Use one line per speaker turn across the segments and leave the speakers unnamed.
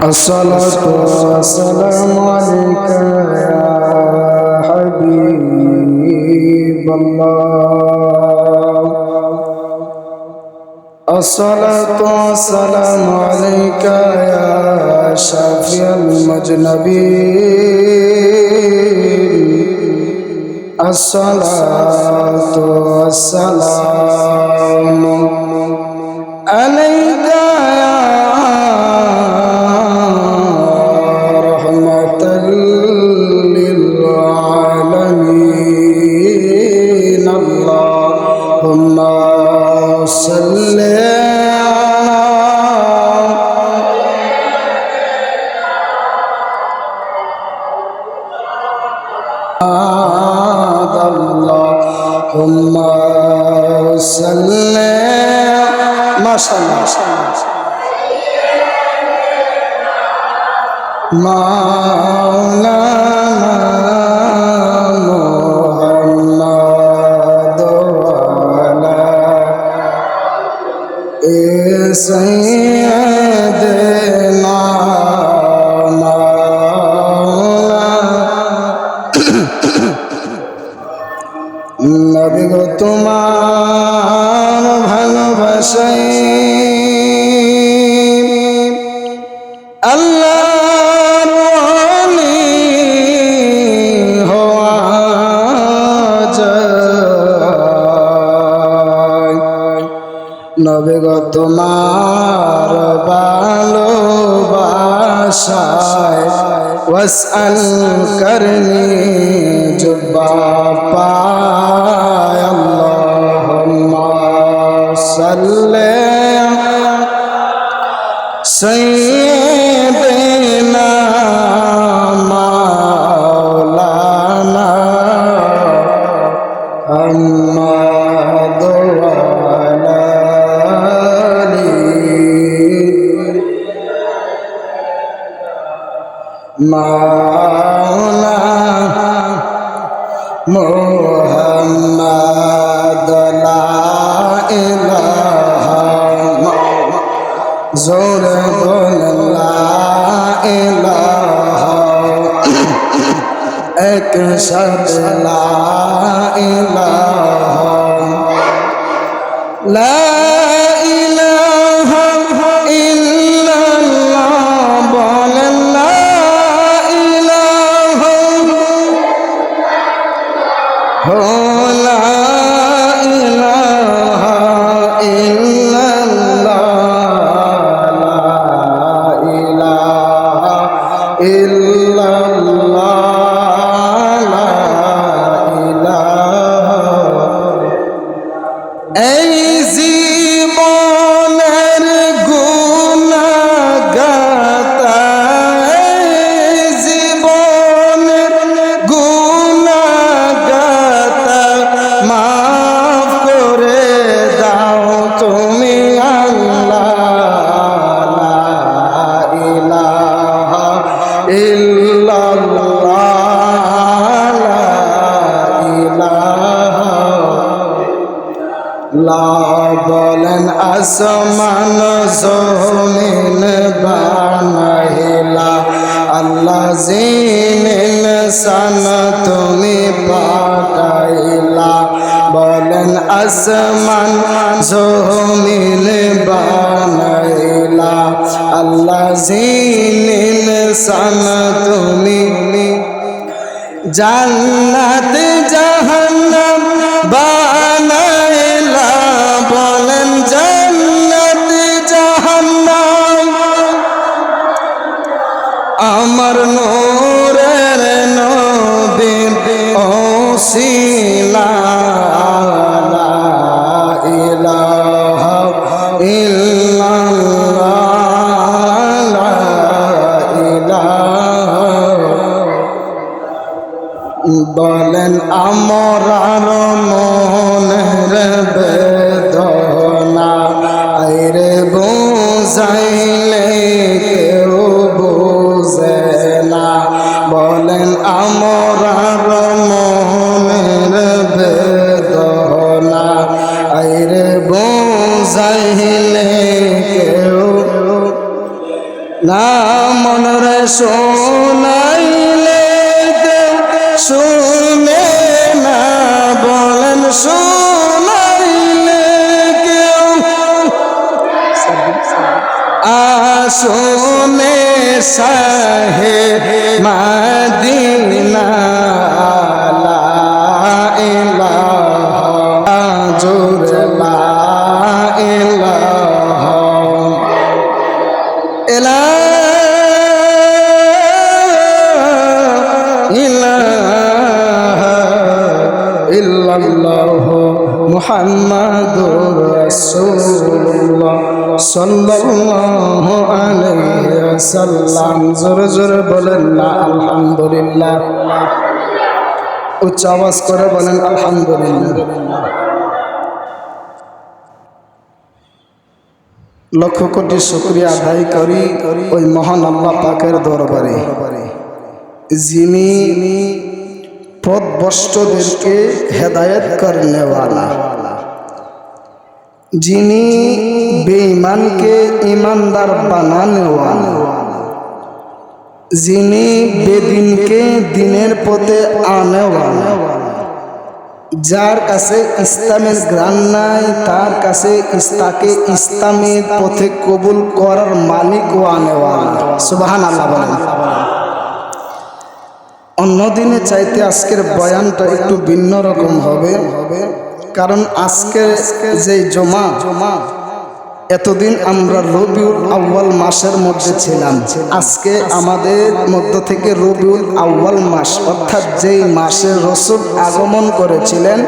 الصلاة والسلام عليك يا حبيب الله. الصلاة والسلام عليك يا شافي المذنبين. الصلاة والسلام عليك يا رحمة للعالمين. اللهم صل اللهم صل ما شاء الله مولانا محمد وعلى سيدنا নবী গো তোমার ভালোবাসায় আল্লাহর ওলি হওয়া যায়। নবী গো তোমার ভালোবাসায় ওয়াসআল করনি জুব্বা পায়। আল্লাহুম্মা সাল্লি সাইয়্যিদিনা মাওলানা মুহাম্মদ ওয়া আলা আলিহি মাওলানা মুহাম্মদ লা ইলাহা জোরে বলেন লা ইলাহা একসাথে লা ইলাহা লা ইলাহা ইল্লাল্লাহ বলেন লা ইলাহা লা ইলাহা ইল্লাল্লাহ লা ইলাহা ইল্লাল্লাহ লা ইলাহা। এই জীবনের গুনাহগাতা এই জীবনের গুনাহগাতা মাফ করে দাও তুমি আল্লাহ। লা ইলাহা ইল্লাল্লাহ লা ইলাহা লা বলেন আসমান জমিন বানাইলা আল্লাহ জিন ইনসান তুমি পাঠাইলা। বলেন আসমান জমিন বানাইলা আল্লাহ জিন ইনসান তুমি জান্নাত জাহান্নাম বানাইলা। বলেন জান্নাত জাহান্নাম আমার নূরের নবী ওসিলা। লা ইলাহা ইল্লাল্লাহ লা ইলাহা। বলেন আমরার মনের বেদনা আইরে বুঝাইলে কেউ বুঝে না। বলেন আমরার মনের বেদনা আইরে বুঝাইলে কেউ না মনরে শোনাইলে কেউ শুনে না, বলেন শোনাইলে কেউ আসনে শাহে মদিনা লা ইলাহা জোর লা ইলাহা ইলাহা ইল্লাল্লাহু মুহাম্মাদুর রাসূলুল্লাহ সাল্লাল্লাহু আলাইহি ওয়াসাল্লাম। জোরে জোরে বলেন না আলহামদুলিল্লাহ। উচ্চ আওয়াজ করে বলেন আলহামদুলিল্লাহ। লক্ষ কোটি শুকরিয়া আদায় করি ওই মহান আল্লাহ পাকের দরবারে, যিনি পথভ্রষ্টদেরকে হেদায়েত করনে ওয়ালা, যিনি বেঈমানকে ঈমানদার বানানে ওয়ালা, যিনি বেদিনকে দিনের পথে আনে ওয়ালা, যার কাছে ইসলামের জ্ঞান নাই তার কাছে তাকে ইসলামের পথে কবুল করার মালিক ও আনেওয়ালা। সুবহানাল্লাহ বলেন। অন্য দিনে চাইতে আজকের বয়ানটা একটু ভিন্ন রকম হবে, কারণ আজকে যে জমা, এতদিন আমরা রবিউল আউয়াল মাসের মধ্যে ছিলাম, আজকে আমাদের মধ্য থেকে রবিউল আউয়াল মাস, অর্থাৎ যেই মাসে রাসূল আগমন করেছিলেন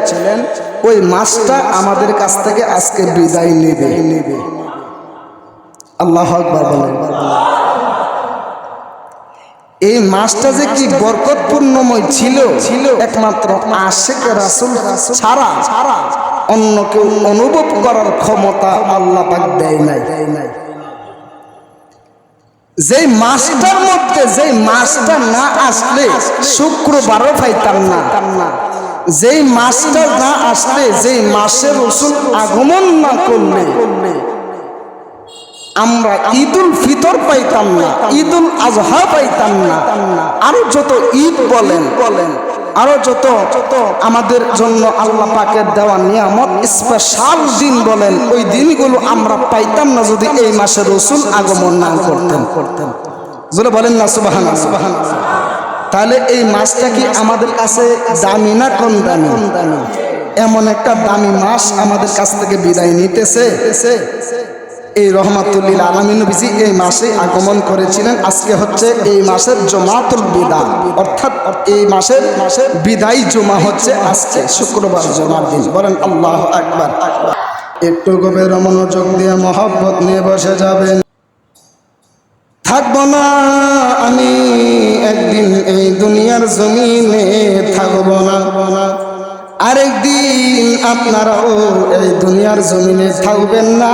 ওই মাসটা আমাদের কাছ থেকে আজকে বিদায় নেবে। আল্লাহু আকবার বলেন। এই মাসটা যে কি বরকতপূর্ণময় ছিল, একমাত্র আশিক রাসূল ছাড়া অন্য কেউ অনুভব করার ক্ষমতা আল্লাহ পাক দেয় নাই। যেই মাসটার মধ্যে, যেই মাসটা না আসলে শুক্রবারও পাইতাম না, যেই মাসটা না আসলে, যেই মাসে রাসূল আগমন না করলে আমরা ঈদুল ফিতর পাইতাম না, ঈদুল আজহা পাইতাম না, আরো যত ঈদ বলেন, আরো যত আমাদের জন্য আল্লাহ পাকের দেওয়া নিয়ামত স্পেশাল দিন বলেন, ওই দিনগুলো আমরা পাইতাম না যদি এই মাসে রাসূল আগমন না করতেন। জোরে বলেন না সুবহানাল্লাহ। তাহলে এই মাসটা কি আমাদের কাছে দামি না কম দামি? এমন একটা দামি মাস আমাদের কাছ থেকে বিদায় নিতেছে। এই রহমাতুল লিল আলামিন নবীজি এই মাসে আগমন করেছিলেন। আজকে হচ্ছে এই মাসের জুমাতুল বিদা, অর্থাৎ এই মাসের বিদায় জুমা হচ্ছে আজকে, শুক্রবার জুমার দিন। বলেন আল্লাহু আকবার। একটু গভীর মনোযোগ দিয়ে মহব্বত নিয়ে বসে যাবেন। থাকবো না আমি একদিন এই দুনিয়ার জমিনে, থাকবো না আরেকদিন আপনারাও এই দুনিয়ার জমিনে থাকবেন না।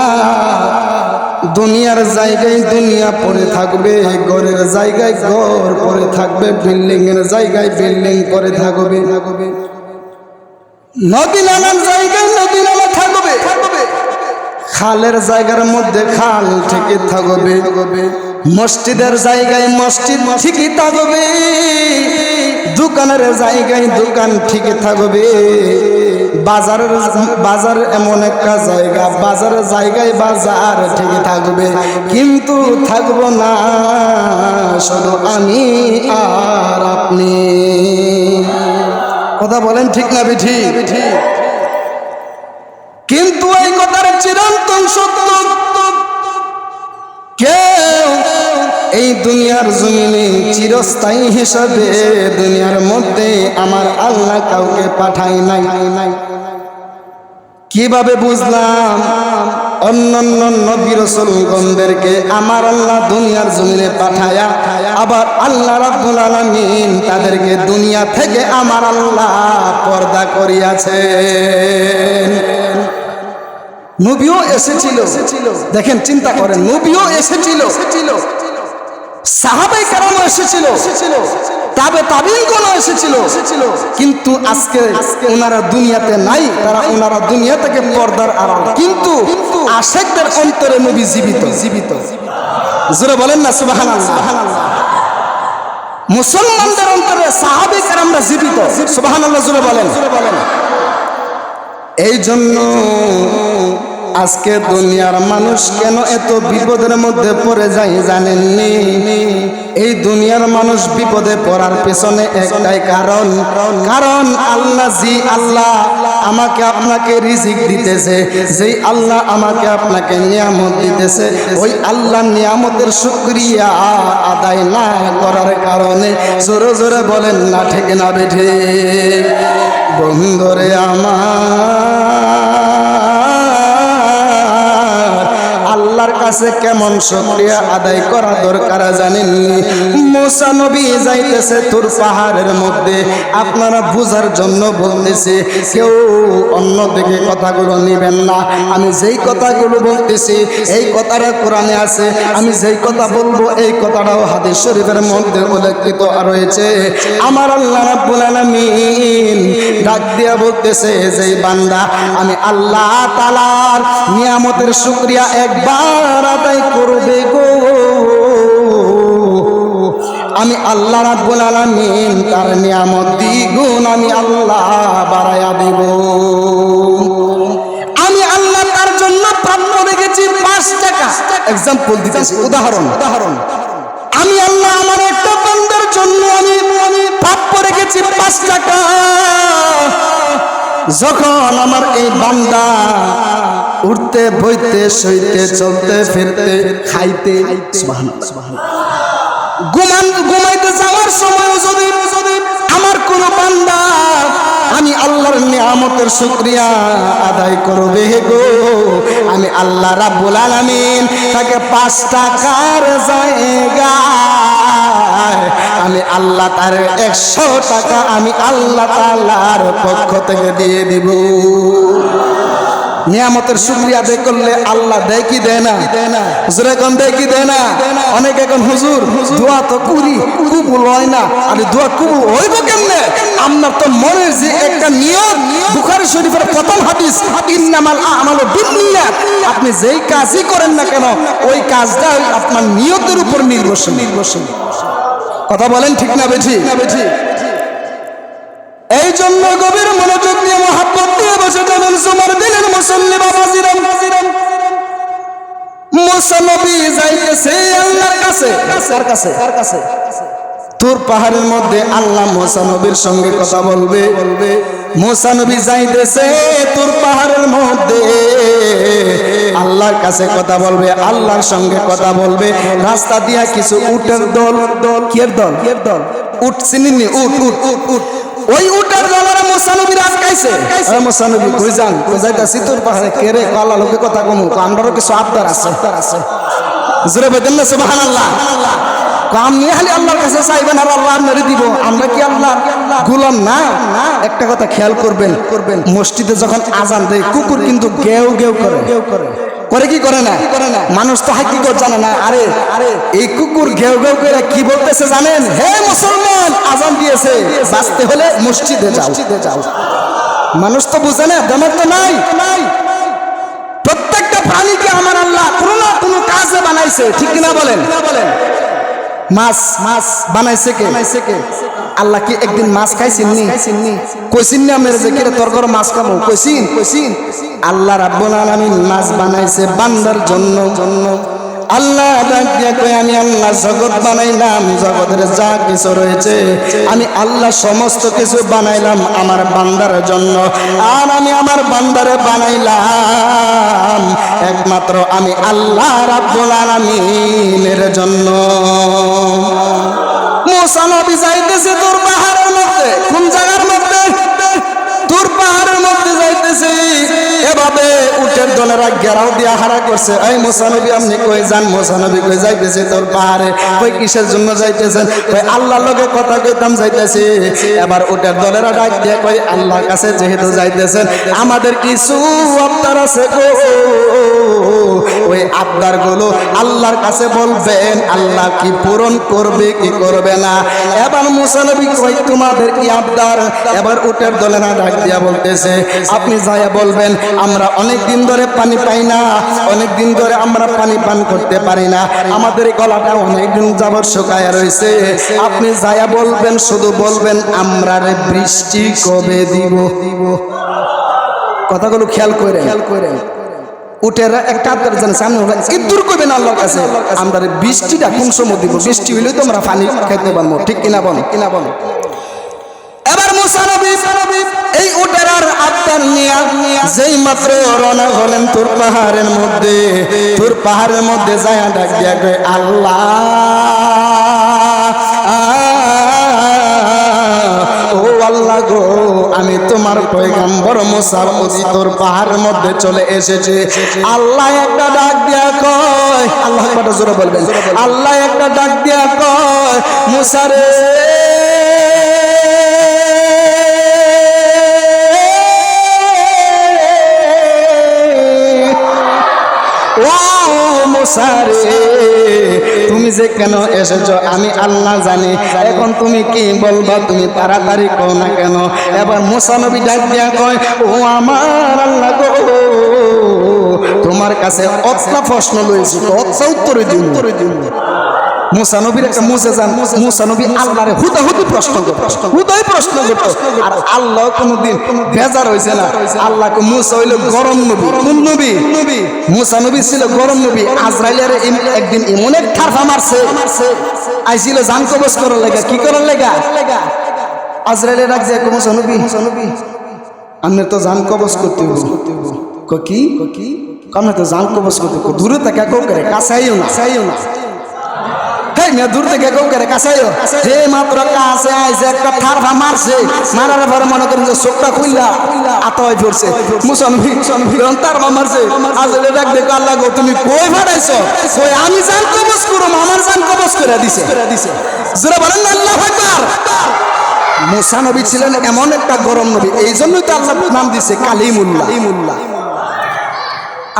দুনিয়ার জায়গায় দুনিয়া পড়ে থাকবে, ঘরের জায়গায় ঘর পড়ে থাকবে, বিল্ডিং এর জায়গায় বিল্ডিং পড়ে থাকবে, নদী নালার জায়গায় নদী নালা থাকবে, খালের জায়গার মধ্যে খাল ঠিকই থাকবে, মসজিদের জায়গায় মসজিদ ঠিকই থাকবে, দোকানের জায়গায় দোকান ঠিকই থাকবে, বাজার এমন একটা জায়গা, বাজারের জায়গায় বাজার ঠিকই থাকবে, কিন্তু থাকবো না শুধু আমি আর আপনি। কথা বলেন ঠিক না বেঠি? কিন্তু এই কথার চিরন্তন সত্য, কেউ এই দুনিয়ার জমিনে চিরস্থায়ী হিসাবে দুনিয়ার মধ্যে আমার আল্লাহ কাউকে পাঠায় নাই। কিভাবে বুঝলাম? অন্যান্য নবী রাসূলগণদেরকে আমার আল্লাহ দুনিয়ার জমিনে পাঠায়া আবার আল্লাহ রাব্বুল আলামিন তাদেরকে দুনিয়া থেকে আমার আল্লাহ পর্দা করিয়াছেন। নবীও এসেছিল, দেখেন চিন্তা করেন, নবীও এসেছিল, সাহাবায়ে কেরামও এসেছিল, তাবেঈনগণও এসেছিল, কিন্তু আজকে ওনারা দুনিয়াতে নাই, ওনারা দুনিয়া থেকে পর্দার আড়াল, কিন্তু আশিকদের অন্তরে নবী জীবিত। জোরে বলেন না সুবহানাল্লাহ। মুসলমানদের অন্তরে সাহাবী কেরামরা জীবিত, সুবহানাল্লাহ জোরে বলেন। এই জন্য আজকে দুনিয়ার মানুষ কেন এত বিপদের মধ্যে পড়ে যায় জানেননি? এই দুনিয়ার মানুষ বিপদে পড়ার পেছনে একটাই কারণ, কারণ আল্লাহ আমাকে আপনাকে রিজিক দিতেছে, যেই আল্লাহ আমাকে আপনাকে নিয়ামত দিতেছে, ওই আল্লাহর নিয়ামতের শুকরিয়া আদায় না করার কারণে জোরে জোরে বলেন না ঠিক না বেঠে? বন্ধুরে আল্লাহর কাছে কেমন শুকরিয়া আদায় করা দরকার জানেননি? মুসা নবী যাইতেছে তুর পাহাড়ের মধ্যে, আপনারা বুঝার জন্য বলতেছি, কেউ অন্য দিকে কথাগুলো নেবেন না। আমি যেই কথাগুলো বলতেছি এই কথাটা কোরআনে আছে, আমি যেই কথা বলবো এই কথাটাও হাদিস শরীফের মধ্যে উল্লেখিত রয়েছে। আমার আল্লাহ রাব্বুল আলামিন ডাক দিয়া বলতেছে, যেই বান্দা আমি আল্লাহ তাআলার নিয়ামতের শুকরিয়া একবার আদায় করবে গো, আমি আল্লাহ রাব্বুল আলামিন তার নিয়ামত দ্বিগুণ আমি আল্লাহ বাড়ায়া দেব। আমি আল্লাহ তার জন্য প্রাপ্য রেখেছি 5 টাকা। এক্সাম্পল দিতেছি, উদাহরণ। আমি আল্লাহ আমার একটা বান্দার জন্য আমি প্রাপ্য রেখেছি 5 টাকা। যখন আমার এই বান্দা উঠতে বইতে শুইতে চলতে ফিরতে খাইতে ঘুমাইতে যাওয়ার সময় যদি আমার কোন বান্দা আমি আল্লাহর নিয়ামতের শুকরিয়া আদায় করবে গো, আমি আল্লাহ রাব্বুল আলামিন তাকে 5 টাকার জায়গায় আমি আল্লাহ তার 100 টাকা আমি আল্লাহ তাআলার পক্ষ থেকে দিয়ে দিব। নিয়ামতের শুকরিয়া আদায় করলে আল্লাহ দেয় কি দেয় না? হুজুর এখন দেয় কি দেয় না? অনেক এখন হুজুর দোয়া তো করি, কবুল হয় না। আরে দোয়া কবুল হইব কেমনে? আপনার তো মনের যে একটা নিয়ত, বুখারী শরীফের প্রথম হাদিস, ইন্নামাল আমালু বিন্নিয়াত, আপনি যেই কাজই করেন না কেন ওই কাজটা আপনার নিয়তের উপর নির্ভরশীল। কথা বলেন ঠিক না বেঠি? এই জন্য গভীর মনোযোগ দিয়ে মহাব্বত দিয়ে বসে যাবেন সুমার দিনের মুসল্লি বাবাজিরা। মুসা নবী যাইতেছে আল্লাহর কাছে। কার কাছে? তুর পাহাড়ের মধ্যে আল্লাহ মুসা নবীর সঙ্গে কথা বলবে। মুসা নবী যাইতেছে তুর পাহাড়ের মধ্যে আল্লাহর কাছে কথা বলবে, আল্লাহর সঙ্গে কথা বলবে। রাস্তা দিয়া কিছু উটের দল। কিয়ের দল? উট চিনিনি? উট। ওই উটের দলের মুসা নবী আটকাইছে। মুসা নবী কই যান? যাইতাছি তুর পাহাড়ে। কে রে? আল্লাহ লোকে কথা কমু, আমরারও কিছু আবদার আছে। জোরে বলেন না সুবহানাল্লাহ। কাম নিয়ে খালি আল্লাহর কাছে চাইবেন আর আল্লাহ মেরে দিব। আমরা কি আল্লাহর গোলাম না? একটা কথা খেয়াল করবেন, মসজিদে যখন আজান দেয় কুকুর কিন্তু গেউ গেউ করে কি করে না? মানুষ তো হাকিকত জানে না। আরে এই কুকুর ঘেউ ঘেউ করে কি বলতেছে জানেন? হে মুসলমান, আজান দিয়েছে, বাঁচতে হলে মসজিদে যাও। মানুষ তো বুঝে না, দেমাগ তো নাই। প্রত্যেকটা প্রাণীকে আমার আল্লাহ কোনো কাজে বানাইছে, ঠিক কিনা বলেন? মাছ বানাইছে কে? আল্লাহ কি একদিন মাছ খাইছেননি? কইছেন না মেরে যে কিরে তোর ঘরে মাছ খাবো? কইছেন? আল্লাহ রাব্বুল আলামিন মাছ বানাইছে বান্দার জন্য। আল্লাহ ডাক দিয়ে কই, আমি আল্লাহ জগৎ বানাইলাম, জগতের যা কিছু রয়েছে আমি আল্লাহ সমস্ত কিছু বানাইলাম আমার বান্দার জন্য। আর আমি আমার বান্দারে বানাইলাম একমাত্র আমি আল্লাহ রাব্বুল আলামিনের জন্য। মুসা নবী যাইতেছে তুর পাহাড়ের মধ্যে। কোন জায়গার মধ্যে? তুর পাহাড়ের মধ্যে যাইতেছে। এভাবে উটের দলেরা ঘেরাও দিয়া হারা করছে। এই মুসা নবী আপনি কই যান? মুসা নবী কই যাইতেছে তোর পাহাড়ে। কই কিসের জন্য যাইতেছেন? কই আল্লাহর লগে কথা কইতাম যাইতেছি। এবার উটের দলেরা ডাক দিয়ে কই আল্লাহর কাছে যেহেতু যাইতেছেন আমাদের কিছু আবদার আছে গো। ওই আবদার গুলো আল্লাহর কাছে বলবেন, আল্লাহ কি পূরণ করবে কি করবে না। এবার মুসা নবী কই তোমাদের কি আবদার? এবার উটের দলেরা ডাক দিয়া বলতেছে আপনি যায়া বলবেন আমরা অনেক দিন ধরে পানি পাই না, অনেক দিন ধরে আমরা পানি পান করতে পারি না, আমাদের গলাটা অনেক দিন যাবত শুকায় রয়েছে। আপনি যায়া বলবেন, শুধু বলবেন আমরা বৃষ্টি কবে দিব। কথাগুলো খেয়াল করেন। উঠের একটা সামনে ইদুর করবেন আল্লাহর কাছে, আমরা বৃষ্টিটা কোন সময় দিব, বৃষ্টি হইলে তো আমরা পানি খাইতে পারবো, ঠিক কিনা বল। এবার মুসা নবী এই উটের আর আত্মার নিয়া যেই মাত্র রওনা হলেন তুর পাহাড়ের মধ্যে যায় ডাক দিয়া কয় আল্লাহ, ও আল্লাহ গো, আমি তোমার পয়গম্বর মুসা তোর পাহাড়ের মধ্যে চলে এসেছে। আল্লাহ একটা ডাক দিয়া কয়, আল্লাহ একবার জোরে বলবেন, আল্লাহ একটা ডাক দিয়া কয় মুসা রে, তুমি যে কেন এসেছো আমি আল্লাহ জানি, এখন তুমি কি বলবা, তুমি তাড়াতাড়ি কও না কেন। এবার মুসা নবী ডাক দিয়া কয় ও আমার আল্লাহ গো, তোমার কাছে অতটা প্রশ্ন লইছি, অতটা উত্তর দিন। মুসা নবীর একটা মুসা নবী আল্লাহরে হুদাহুদি প্রশ্ন করতো, আর আল্লাহ কোনদিন বেজার হয়েছে না। আল্লাহকে মুসা হইল গরম নবী। কোন নবী? মুসা নবী ছিল গরম নবী। আজরাইলের একদিন এমন এক ঠারফা মারছে, আইছিল জান কবজ করার লাগা। কি করার লাগা? আজরাইলের রাখছে মুসা নবী আমি তো জান কবজ করতে কি কামে তো জান কবজ করতে, দূরে থেকে কেউ করে কাছাইও না, দূর থেকে কেউ করে কাছাইও। যে মাত্র কাছে আইছে একটা ঠারফা মারছে, মারার পরে মনে করেন যে চোখটা খুললা আতয় পড়ছে। মুসলমান ঠারফা মারছে, আজলে ডাক দেখো আল্লাহ গো তুমি কই ফাটাইছো? কই আমি জান কবজ করুম, আমার জান কবজ করে দিছে। জোরে বলেন না আল্লাহু আকবার। মুসা নবী ছিলেন এমন একটা গরম নবী, এই জন্যই তো আল্লাহ নাম দিছে কালিমুল্লাহ।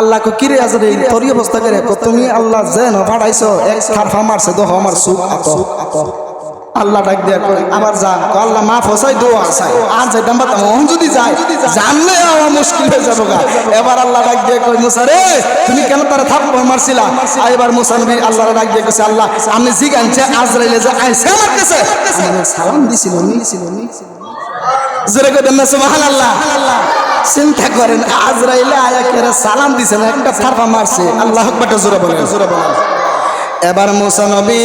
আল্লাহ কো কিরে আজরে তোর অবস্থা করে তুমি আল্লাহ যেন ফাটাইছো এক ঠারফা মারছে তো আমার সুখ আত আল্লাহ ডাক দিয়া কই আবার যা, আল্লাহ মাফ হোসাই দোয়া চাই আর যাইতাম বাতাম যদি যায় জানলে আমার মুশকিল হয়ে যাবো গা। এবার আল্লাহ ডাক দিয়া কই মুসা রে তুমি কেন তারা থাপ্পড় মারছিলা? এবার মুসা নবী আল্লাহর ডাক দিয়া কইছে আল্লাহ আমি জিগানছে আজরাইলে যে আইছে আমার কাছে সালাম দিছিল জোরে কই দেন সুবহানাল্লাহ। চিন্তা করেন আজরাইলে আয়াকেরা সালাম দিছে না, একটা ঠারফা মারছে। আল্লাহু আকবার জোরে বলেন। এবার মুসা নবী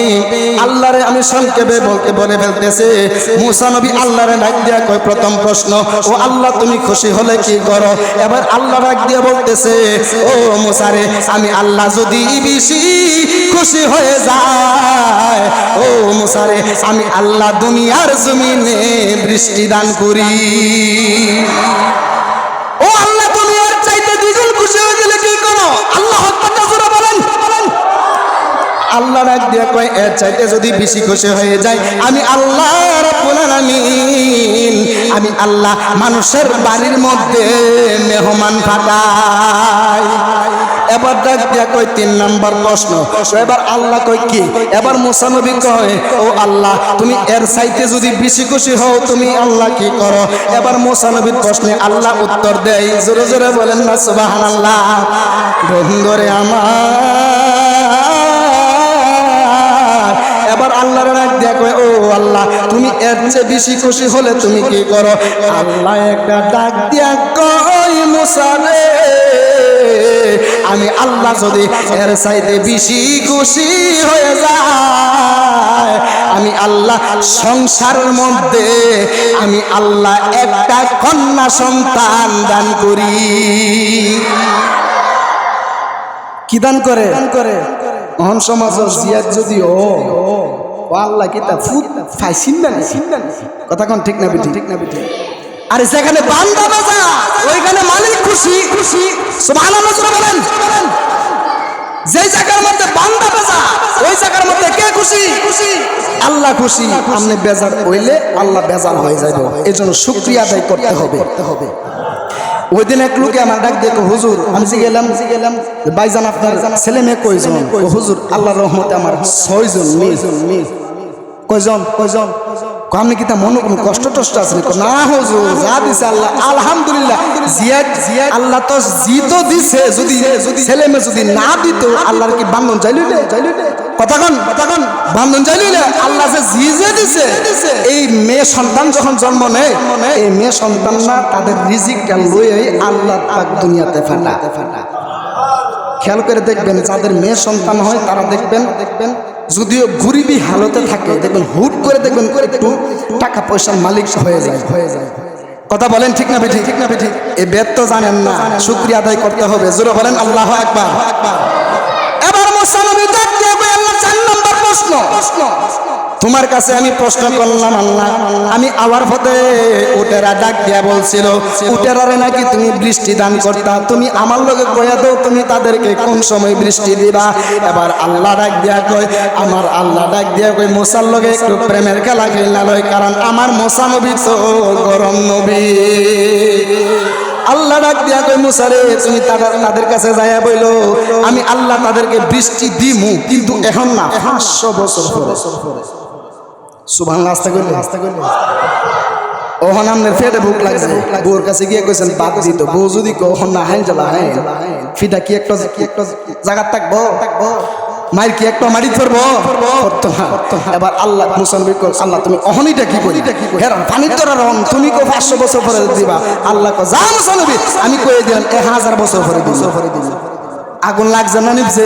আল্লাহরে আমি সংক্ষেপে বলে ফেলতেছে। মুসা নবী আল্লাহরে ডাক দিয়া কয় প্রথম প্রশ্ন ও আল্লাহ তুমি খুশি হলে কি করো? এবার আল্লাহ ডাক দিয়া বলতেছে ও মুসা রে আমি আল্লাহ যদি বেশি খুশি হয়ে যায়, ও মুসা রে আমি আল্লাহ দুনিয়ার জমিনে বৃষ্টি দান করি। ও আল্লাহ তুমি আর চাইতে দ্বিগুণ খুশি হয়ে গেলে কি করো? আল্লাহু আকবার জোরে বলেন। আল্লাহ ডাক দিয়া কয় এর চাইতে যদি বেশি খুশি হয়ে যায় আমি আল্লাহ রাব্বুল আলামিন আমি আল্লাহ মানুষের বাড়ির মধ্যে মেহমান পাঠাই। এবার ডাক দিয়া কয় ৩ নাম্বার প্রশ্ন। এবার আল্লাহ কয় কি? এবার মুসা নবী কয় ও আল্লাহ তুমি এর চাইতে যদি বেশি খুশি হও তুমি আল্লাহ কি করো? এবার মুসা নবীর প্রশ্নে আল্লাহ উত্তর দেয়, জোরে জোরে বলেন না সুবহানাল্লাহ। বন্ধুরে আমার এবার আল্লাহর ডাক দিয়া কয় ও আল্লাহ তুমি এর চেয়ে বেশি খুশি হলে তুমি কি করো? আল্লাহ একটা ডাক দিয়া কয় মুসা রে আমি আল্লাহ যদি এর চাইতে বেশি খুশি হয়ে যায় আমি আল্লাহ সংসারের মধ্যে আমি আল্লাহ একটা কন্যা সন্তান দান করি। কি দান করে? অহন সমাজ জিয়াদ যদি ও আল্লাহ কি তা ফুট ফাইসিন না কথা কোন ঠিক না বিটি? আরে যেখানে বান্দা বাজা ওইখানে মালিক খুশি সুবহানাল্লাহ বলেন। যেই জায়গার মধ্যে বান্দা বাজা ওই জায়গার মধ্যে কে খুশি? আল্লাহ খুশি। আপনি বেজার হইলে আল্লাহ বেজার হয়ে যাবে, এজন্য শুকরিয়া আদায় করতে হবে। ওই দিন এক লোকে আমার ডাক দিয়ে হুজুর আমি গেলাম ভাইজান আপনার ছেলে মেয়ে কয়জন? হুজুর আল্লাহর রহমতে আমার 6 জন মেয়ে। কয়জন কয়জন আপনি কি তা মনে কোনো কষ্ট টষ্ট আছে না? হুজুর যা দিছে আল্লাহ আলহামদুলিল্লাহ। জিয়াদ আল্লাহ তো জি তো দিছে, যদি ছেলে মেয়ে যদি না দিত আল্লাহর কি বান্ধন চাইলিলে কথাক্ষণ বান্ধন চাইলিলে আল্লাহ যে জি যে দিছে। এই মেয়ে সন্তান যখন জন্ম নেয় এই মেয়ে সন্তান না তাদের রিজিকটা লয়ে আল্লাহ পাক দুনিয়াতে ফাটা। খেয়াল করে দেখবেন যাদের মেয়ে সন্তান হয় তারা দেখবেন যদিও গরিবী হালতে থাকে দেখবেন হুট করে দেখবেন একটু টাকা পয়সার মালিক হয়ে যায়। কথা বলেন ঠিক না বেঠি? ঠিক না বেঠি? এই বেদ তো জানেন না, শুকরিয়া আদায় করতে হবে। জোরে বলেন আল্লাহু আকবার। এবার মুসা নবী দেখতে হবে আল্লাহ 4 নম্বর প্রশ্ন। তোমার কাছে আমি প্রশ্ন করলাম আল্লাহ, আমি আওয়ার পথে উটেরা ডাক দিয়া বলছিল উটেরারে নাকি তুমি বৃষ্টি দান করতা, তুমি আমার লগে কইয়া দাও তুমি তাদেরকে কোন সময় বৃষ্টি দিবা। এবার আল্লাহ ডাক দিয়া কয়, আমার আল্লাহ ডাক দিয়া কয় মুসার লগে একটু প্রেমের খেলা খেলনা লয়, কারণ আমার মুসা নবী তো গরম নবী। আল্লাহ ডাক দিয়া কই মুসা রে তুমি তাদের কাছে যাইয়া বইলো আমি আল্লাহ তাদেরকে বৃষ্টি দিমু, কিন্তু এখন না 500 বছর পরে। সুবহানাল্লাহ, আস্তে কইলে ওহন আমনের ফেটে ভুক লাগছে, বউর কাছে গিয়ে কইছেন বাদ দিত। বউ যদি কখন না হাইন জ্বালা হাইন ফিটা কি একটা জায়গা থাকবো মায়ের কি একটা মারি ধরবো। এবার আল্লাহ মুসা নবী কই আল্লাহ তুমি অহনিটা কি করি হেরান পানির তোরা রং তুমি কো 500 বছর পরে দিবা। আল্লাহ কো যা মুসা নবী আমি কই দিলাম 1000 বছর পরে দিব। আগুন লাগছে না নিভছে?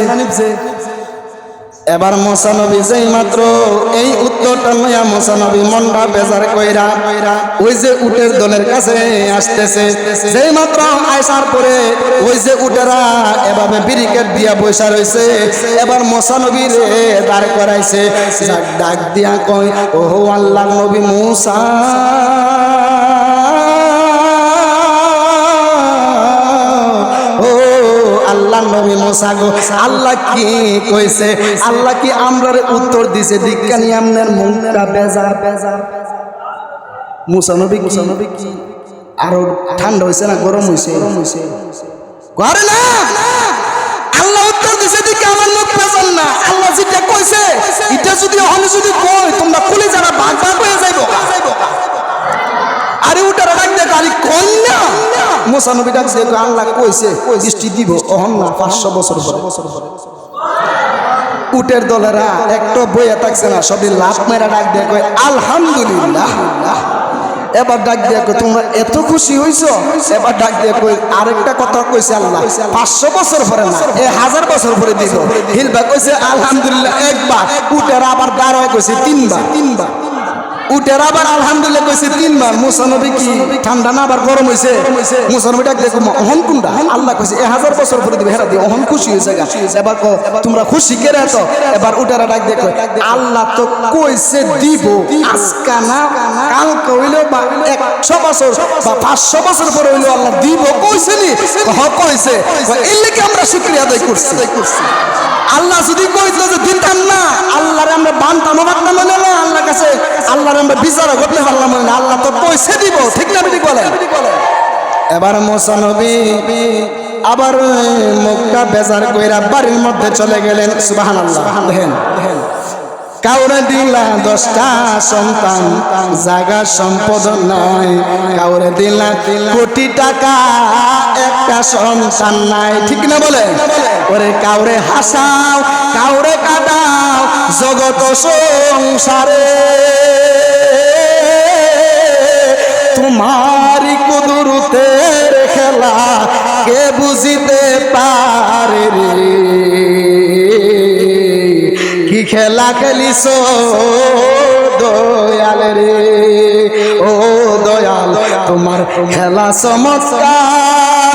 এবার মুসা নবী যেই মাত্র এই উত্তরটা লইয়া মুসা নবী মনটা বেজার কইরা ওই যে উটের দলের কাছে আসতেছে, যেই মাত্র আসার পরে ওই যে উটেরা এভাবে ব্যারিকেড দিয়া বসা রইছে। এবার মুসা নবী রে দাঁড় করাইছে, ডাক দিয়া কই ও আল্লাহর নবী মুসা, আল্লাহ নবী মুসা গো আল্লাহ কি কইছে? আল্লাহ কি আমরারে উত্তর দিছে দিকানি আমনের মুখটা বেজার। মুসা নবী কি আরো ঠান্ডা হইছে না গরম হইছে? ঘরে না আল্লাহ উত্তর দিছে দিকে আমার মুখ বেজার না। আল্লাহ যেটা কইছে এটা যদি হলে যদি কই তোমরা খুলে যারা ভাগ হয়ে যাইবো। আরে উটার ডাক দেখ আরে কই না মুসা নবী ডাকছে আল্লাহ কইছে বৃষ্টি দিব ওহন না 500 বছর পরে। উটের দলেরা একটা বইয়া থাকছে না, সবই লাফ মেরা ডাক দিয়ে কয় আলহামদুলিল্লাহ। এবার ডাক দিয়ে কই তোমরা এত খুশি হইছো? এবার ডাক দিয়ে কই আরেকটা কথা কইছে আল্লাহ 500 বছর পরে না 1000 বছর পরে দিব। হিলবা কইছে আলহামদুলিল্লাহ একবার, উটের আবার দাঁড়ায় কইছে তিনবার। উটের আবার আলহামদুলিল্লাহ কইছে 3 বার। মুসা নবী কি ঠান্ডা না আবার গরম হইছে? মুসা নবী ডাক দেখো অহন কোনটা? আল্লাহ কইছে 1000 বছর পরে দিবে। হেরা দি অহন খুশি হইছে গা। এবার কো তোমরা খুশি কেরে তো? এবার উটেরা ডাক দেখো আল্লাহ তো কইছে দিব আজকা না কাল কইলো বা 100 বছর বা 500 বছর পরে হইলো আল্লাহ দিব কইছে নি? কইছে। এর লাগি আমরা শুকরিয়া আদায় করছি। আল্লাহ যদি কইছিল যে দিতাম না আল্লাহরে আমরা বানতাম না আল্লাহর কাছে আল্লাহর আমরা বিচার করতে পারলাম না। আল্লাহ তো পয়সা দিব, ঠিক না ঠিক বলেন? এবার মুসা নবী আবার মুখটা বেজার কইরা বাড়ির মধ্যে চলে গেলেন। সুবহানাল্লাহ। দেখেন কাউরে দিলা 10টা সন্তান জায়গা সম্পদ নাই, কাউরে দিলা কোটি টাকা একটা সন্তান নাই, ঠিক না বলে? ওরে কাউরে হাসাও কাউরে কাঁদাও জগত সংসারে তোমারি কুদরতের খেলা কে বুঝিতে পারে রে, কি খেলা খেলিস দয়াল রে ও দয়াল তোমার খেলা চমৎকার,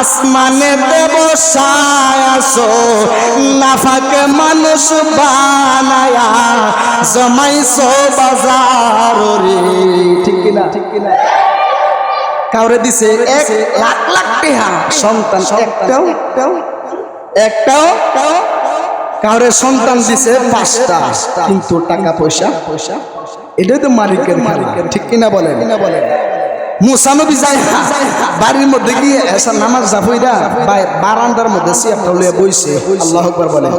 আসমানে দেবসায় আসো নাফাকে মানুষ বানায়া জমাইছো বাজার রে, ঠিক কিনা? ঠিক কিনা? কাউরে দিছে 1 লাখ লাখ টাকা সন্তান, একটাও কাউরে সন্তান দিছে 5টা, কিন্তু টাকা পয়সা এটাই তো মালিকের খেলা, ঠিক কিনা বলেন? মুসা নবী যায় বাড়ির মধ্যে গিয়ে এসা নামাজ জাফইরা বারান্দার মধ্যে চেয়ারটা লইয়া বইছে। আল্লাহু আকবার বলেন।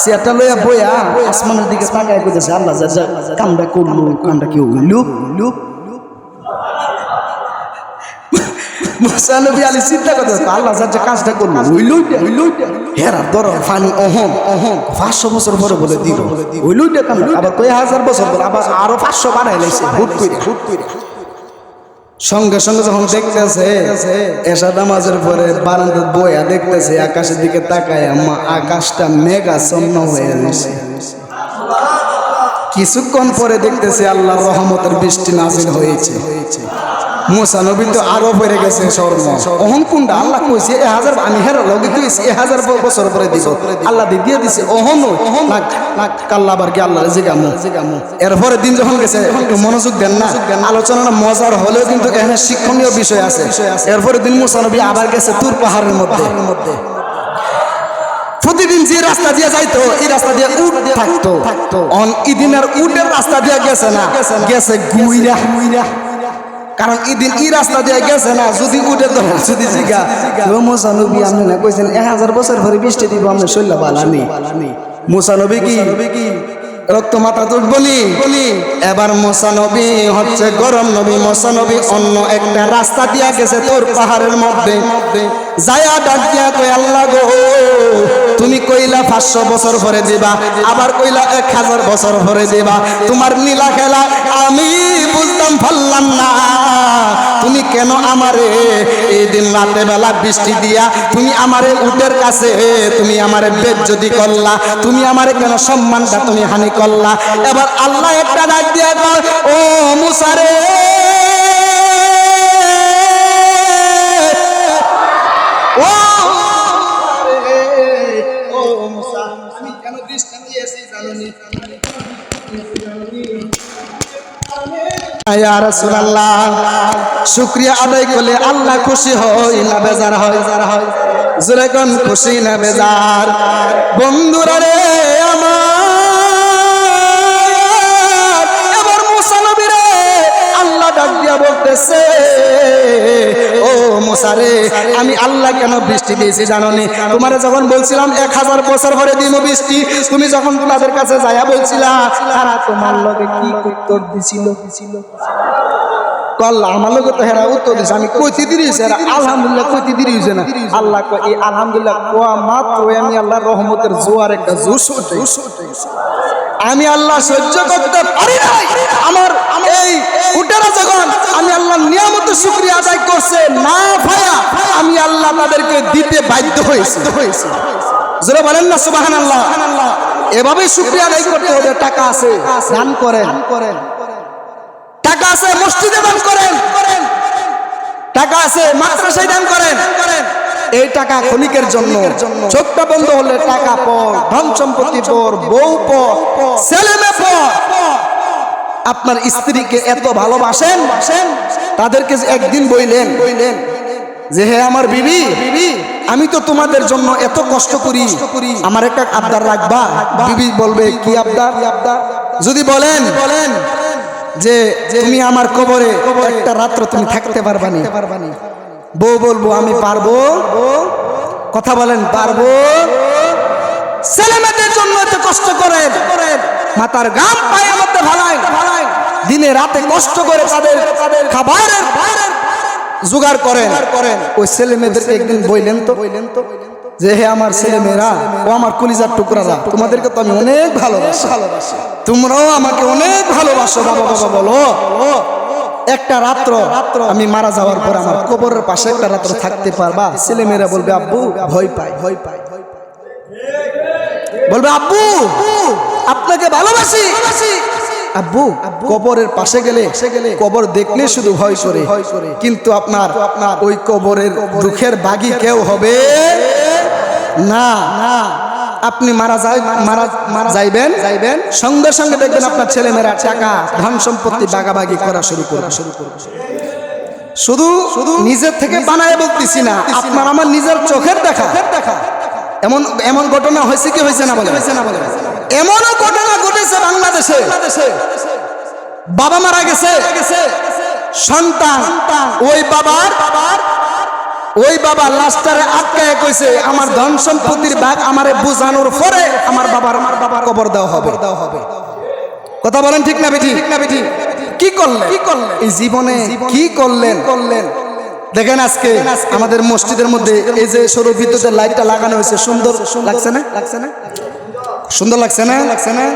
চেয়ারটা লইয়া বইয়া আসমানের দিকে তাকায় কইতেছে আল্লাহ যা কামটা করলো কামটা কি হইলো মুসা নবী আলী চিন্তা করতেছে আল্লাহ যা কাজটা করলো হইলো হেরা ধরো ফানি অহম 500 বছর পরে বলে দিল হইলো কামটা আবার কয় হাজার বছর পরে আবার আরো 500 বানাই লাইছে হুট করে সঙ্গে সঙ্গে যখন দেখতেছে এশা নামাজের পরে বারান্দায় বইয়া দেখতেছে আকাশের দিকে তাকায় আকাশটা মেঘাচ্ছন্ন হয়ে গেছে কিছুক্ষণ পরে দেখতেছে আল্লাহর রহমতের বৃষ্টি নাযিল হয়েছে মুসা নবী তো আরো বেড়ে গেছে শর্ম অহং কুন্ডা আল্লাহ কইছে 1000 আমি হের লগে কইছি 1000 বছর পরে দিব আল্লাহ দিয়ে দিছে অহন না কাল্লাবার কি আল্লাহর জিগামু এরপরে দিন যখন গেছে একটু মনোযোগ দেন না আলোচনাটা মজার হলেও কিন্তু এখানে শিক্ষণীয় বিষয় আছে এরপরে দিন মুসা নবী আবার গেছে তুর পাহাড়ের মধ্যে প্রতিদিন যে রাস্তা দিয়ে যাইতো এই রাস্তা দিয়ে উট থাকতো অন ইদিনের উটের রাস্তা দিয়ে গেছে না গেছে গুইরা কারণ ইদিন এই রাস্তা দিয়ে গেছে না যদি উঠে তো যদি জিগা মুসা নবী আপনি না কইছেন 1000 বছর পরে বৃষ্টি দিব আপনি শৈল্য বালানি মুসা নবী কি রক্ত মাথা তুলবনি এবার মুসা নবী হচ্ছে গরম নবী মুসা নবী অন্য একটা রাস্তা দিয়ে গেছে তোর পাহাড়ের মধ্যে যায়া ডাক দিয়া কই আল্লাহ গো তুমি কইলা 500 বছর পরে দিবা আবার কইলা 1000 বছর পরে দিবা তোমার নীলা খেলা আমি বুঝতাম পারলাম না তুমি কেন আমারে এই দিন রাতে বেলা বৃষ্টি দিয়া তুমি আমারে উটের কাছে তুমি আমারে বেজ্জতি করলা তুমি আমারে কেন সম্মানটা তুমি হানি করলা এবার আল্লাহ একটা ডাক দিয়া কয় ও মুসা রে ও মুসা আমি কেন বৃষ্টি দিয়েছি জানোনি ইয়া রাসূলুল্লাহ শুকরিয়া আদায় করলে আল্লাহ খুশি হয় না বেজার হয় জোরে কোন খুশি না বেজার বন্ধুরা রে আমার এবার মুসা নবী রে আল্লাহ ডাক দিয়া বলতেছে ও মুসা রে আমি আল্লাহ কেন বৃষ্টি দিয়েছি জানোনি তোমারে যখন বলছিলাম 1000 বছর পরে দিব বৃষ্টি তুমি যখন তোমাদের কাছে যায়া বলছিলা তারা তোমার লগে কি উত্তর দিছিল আল্লাহ আমার লগে তো হেরা উত্তর দিছে আমি কইতে দিয়েছি আলহামদুলিল্লাহ কইতে দিয়েছি না আল্লাহ কয় এই আলহামদুলিল্লাহ কোয়া মাত্র আমি আল্লাহর রহমতের জোয়ার একটা জোশ আমি আল্লাহ সহ্য করতে পারি না আমার এই উটেরা যখন আমি আল্লাহর নিয়ামতের শুকরিয়া আদায় করছে না ভায়া আমি আল্লাহ তাদেরকে দিতে বাধ্য হয়েছি জোরে বলেন না সুবহানাল্লাহ এভাবে শুকরিয়া আদায় করতে হবে টাকা আছে দান করেন টাকা আছে মসজিদে দান করেন টাকা আছে মাদ্রাসায় দান করেন এই টাকা ক্ষণিকের জন্য চোখটা বন্ধ হলে টাকা পর ধন সম্পত্তি পর বউ পর ছেলে মেয়ে পর আপনার স্ত্রীকে এত ভালোবাসেন তাদেরকে একদিন বললেন যে হে আমার বিবি আমি তো তোমাদের জন্য এত কষ্ট করি আমার একটা আবদার রাখবা বিবি বলবে কি আবদার যদি বলেন যে তুমি আমার কবরে একটা রাত্র তুমি থাকতে পারবানি বউ বলবো আমি পারবো কথা বলেন পারবো ছেলে মেয়েদের জন্য এত কষ্ট করেন মাথার গাম পায়ে মধ্যে ভালাই দিনে রাতে কষ্ট করে তাদের খাবারের জোগাড় করেন ওই ছেলে মেয়েদেরকে একদিন বললেন তো যে হে আমার ছেলে মেয়েরা ও আমার কলিজার টুকরারা তোমাদেরকে তো আমি অনেক ভালোবাসি তোমরাও আমাকে অনেক ভালোবাসো বাবা বলো একটা রাত্র আমি মারা যাওয়ার পর আমার কবরের পাশে একটা রাত্র থাকতে পারবা ছেলে মেয়েরা বলবে আব্বু ভয় পাই বলবে আব্বু আপনাকে ভালোবাসি আব্বু কবরের পাশে গেলে কবর দেখলে শুধু ভয় করে কিন্তু আপনার ওই কবরের দুঃখের বাগী কেউ হবে না আপনি মারা যাইবেন সঙ্গে সঙ্গে দেখবেন আপনার ছেলেমেয়েরা টাকা ধন সম্পত্তি ভাগাভাগি করা শুরু করবে শুধু নিজের থেকে বানায় বলতেছি না আপনার আমার নিজের চোখের দেখা এমন ঘটনা হয়েছে কি হয়েছে না বলে এমনও ঘটনা ঘটেছে বাংলাদেশে বাবা মারা গেছে সন্তান ওই বাবার ওই বাবা লাস্টারে আটকায় কইছে আমার ধন সম্পত্তির ভাগ আমারে বুঝানোর পরে আমার বাবার কবর দেওয়া হবে। কথা বলেন ঠিক না বেটি? কি করলেন এই জীবনে? কি করলেন? দেখেন আজকে আমাদের মসজিদের মধ্যে এই যে সৌর বিদ্যুতের লাইটটা লাগানো হয়েছে, সুন্দর লাগছে না? সুন্দর লাগছে না?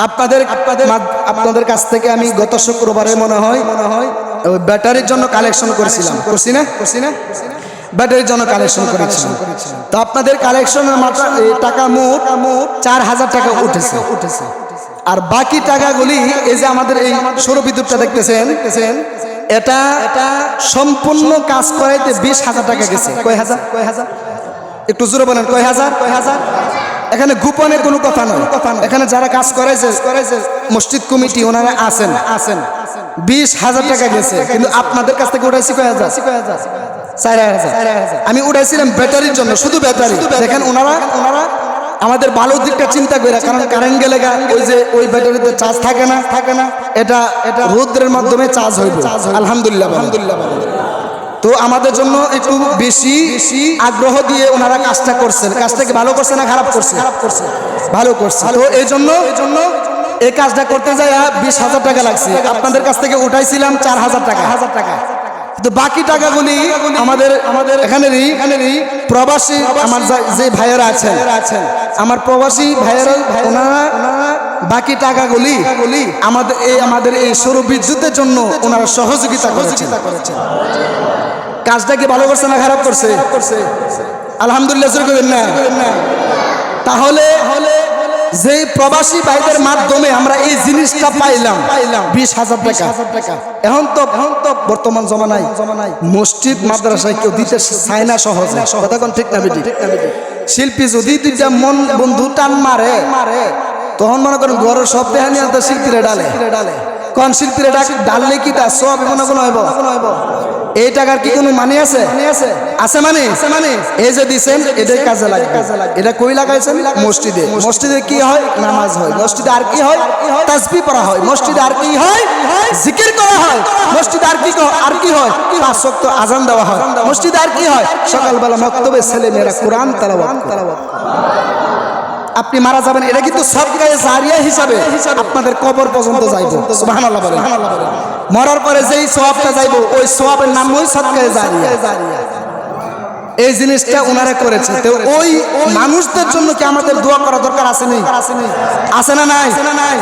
আপনাদের কাছ থেকে আমি গত শুক্রবারে মনে হয় ওই ব্যাটারির জন্য কালেকশন করেছিলাম, করছি না? ব্যাটারির জন্য কালেকশন করেছিলাম। তো আপনাদের কালেকশনের টাকা মোট 4000 টাকা উঠেছে। আর বাকি টাকাগুলি এই যে আমাদের এই সৌর বিদ্যুৎটা দেখতেছেন, এটা সম্পূর্ণ কাজ করাইতে 20,000 টাকা গেছে। কয় হাজার? একটু জোরে বলেন, কয় হাজার? এখানে গোপনে কোনো কথা নয়। এখানে যারা কাজ করাইছে মসজিদ কমিটি ওনারা আছেন 20,000 টাকা গেছে। কিন্তু আপনাদের কাছ থেকে উঠাইছি কয় হাজার? 4,000। আমি উঠাইছিলাম ব্যাটারির জন্য, শুধু ব্যাটারি। দেখেন ওনারা আমাদের ভালো দিকটা চিন্তা করে, কারণ কারেন্ট গেলে ওই ব্যাটারিতে চার্জ থাকে না, এটা রৌদ্রের মাধ্যমে চার্জ হইবে। আলহামদুলিল্লাহ। তো আমাদের জন্য একটু বেশি আগ্রহ দিয়ে ওনারা কাজটা করছেন। কাজটা কি ভালো করছে না খারাপ করছে? ভালো করছে। তো এই জন্য এই কাজটা করতে যায় 20,000 টাকা লাগছে। আপনাদের কাছ থেকে উঠাইছিলাম 4,000 টাকা। তো বাকি টাকাগুলি আমাদের এখানেরই প্রবাসী আমার যে ভাইয়েরা আছেন, আমার প্রবাসী ভাইয়েরা ওনারা বাকি টাকাগুলি আমাদের এই সৌর বিদ্যুতের জন্য ওনারা সহযোগিতা করেছেন। কাজটা কি ভালো করছে না খারাপ করছে? আলহামদুলিল্লাহ করবেন না? তাহলে যে প্রবাসী ভাইদের মাধ্যমে আমরা এই জিনিসটা পাইলাম 20,000 টাকা। এখন তো বর্তমান জমানায় মসজিদ মাদ্রাসায় কেউ দিতে চায় না সহজে। কথা কোন ঠিক না বেটি? শিল্পী যদি দুইটা মন বন্ধু টান মারে তখন মনে করেন ঘরের সব দেহানি আনতে শিল্পীরা ডালে। কোন শিল্পীরা ডাললে কি তার সব মনে কোনো হইব? এই টাকার কি কোনো মানে আছে? মানে এই যে দিচ্ছেন এটাই কাজে লাগবে। এটা কই লাগাইছেন? মসজিদে কি হয়? নামাজ হয়। মসজিদে আর কি হয়? তাসবিহ পড়া হয়। মসজিদে আর কি হয়? জিকির করা হয়। মসজিদে আর কি হয়? 5 ওয়াক্ত আজান দেওয়া হয়। মসজিদে আর কি হয়? সকালবেলা মক্তবে ছেলে মেয়েরা কোরআন তেলাওয়াত করে। আপনি মারা যাবেন, এটা কিন্তু সদকায়ে জারিয়া হিসাবে আপনাদের কবর পর্যন্ত যাইব। সুবহানাল্লাহ বলেন। মরার পরে যেই সওয়াবটা যাইব ওই সওয়াবের নাম ওই সদকায়ে জারিয়া। এই জিনিসটা ওনারা করেছে। তো ওই মানুষদের জন্য কি আমাদের দোয়া করা দরকার আছে না নাই?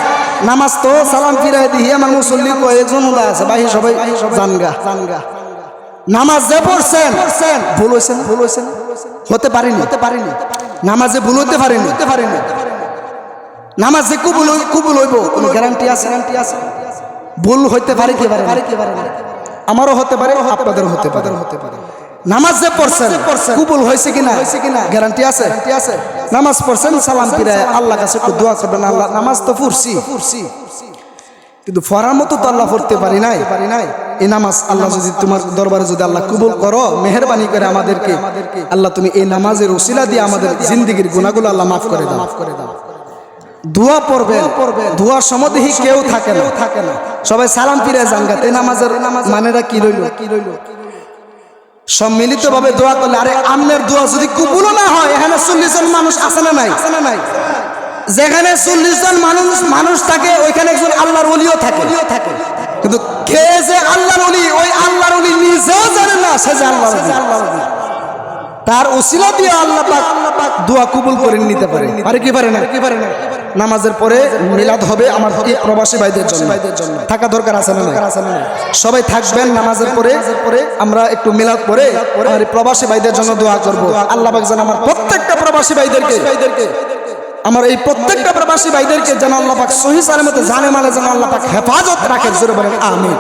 নামাজ তো সালাম ফিরাই দিয়ে আমার মুসল্লি কয়েকজন আছে, বাকি সবাই জানগা। নামাজ যে পড়ছেন ভুল হয়েছেন হতে পারেনি। নামাজে ভুল হতে পারেনি। নামাজে কুবুল হইব কোনো গ্যারান্টি আছে? ভুল হইতে পারে কি পারে? আমারও হতে পারে, আপনাদেরও হতে পারে। নামাজ যে পড়ছেন কুবুল হয়েছে কিনা গ্যারান্টি আছে? নামাজ পড়ছেন সালাম ফিরায় আল্লাহ কাছে একটু দোয়া করবেন, আল্লাহ নামাজ তো পড়ছি কিন্তু পড়ার মতো তো আল্লাহ পড়তে পারি নাই। এই নামাজ আল্লাহ যদি তোমার দরবারে যদি আল্লাহ কবুল করো, মেহেরবানি করে আমাদেরকে আল্লাহ তুমি এই নামাজের উসিলা দিয়ে আমাদের জিন্দেগির গুনাহগুলো আল্লাহ মাফ করে দাও। দোয়া পড়বেন, দোয়ার সময় দেখি কেউ থাকে না, সবাই সালাম ফিরে জানগাত। এই নামাজের মানেটা কি রইল? সম্মিলিত ভাবে দোয়া করলে, আরে আমনের দোয়া যদি কবুল না হয়, এখানে 40 জন মানুষ আছে না নাই? যেখানে 40 জন মানুষ থাকে ওইখানে একজন আল্লাহর ওলিও থাকে। কিন্তু কে যে আল্লাহর ওলি, ওই আল্লাহর ওলি নিজেও জানে না সে যে আল্লাহর ওলি। তার উসিলা দিয়ে আল্লাহ পাক দোয়া কবুল করে নিতে পারে কি পারে না? নামাজের পরে মিলাদ হবে আমার প্রবাসী ভাইদের জন্য, থাকা দরকার আছে না? সবাই থাকবেন। নামাজের পরে আমরা একটু মিলাদ পরে আমার প্রবাসী ভাইদের জন্য দোয়া করব। আল্লাহ পাক যেন আমার প্রত্যেকটা প্রবাসী ভাইদেরকে যেন আল্লাহ পাক সহিহ সালামতে জানে মালে যেন আল্লাহ পাক হেফাজত রাখেন। জোরে বলেন আমিন।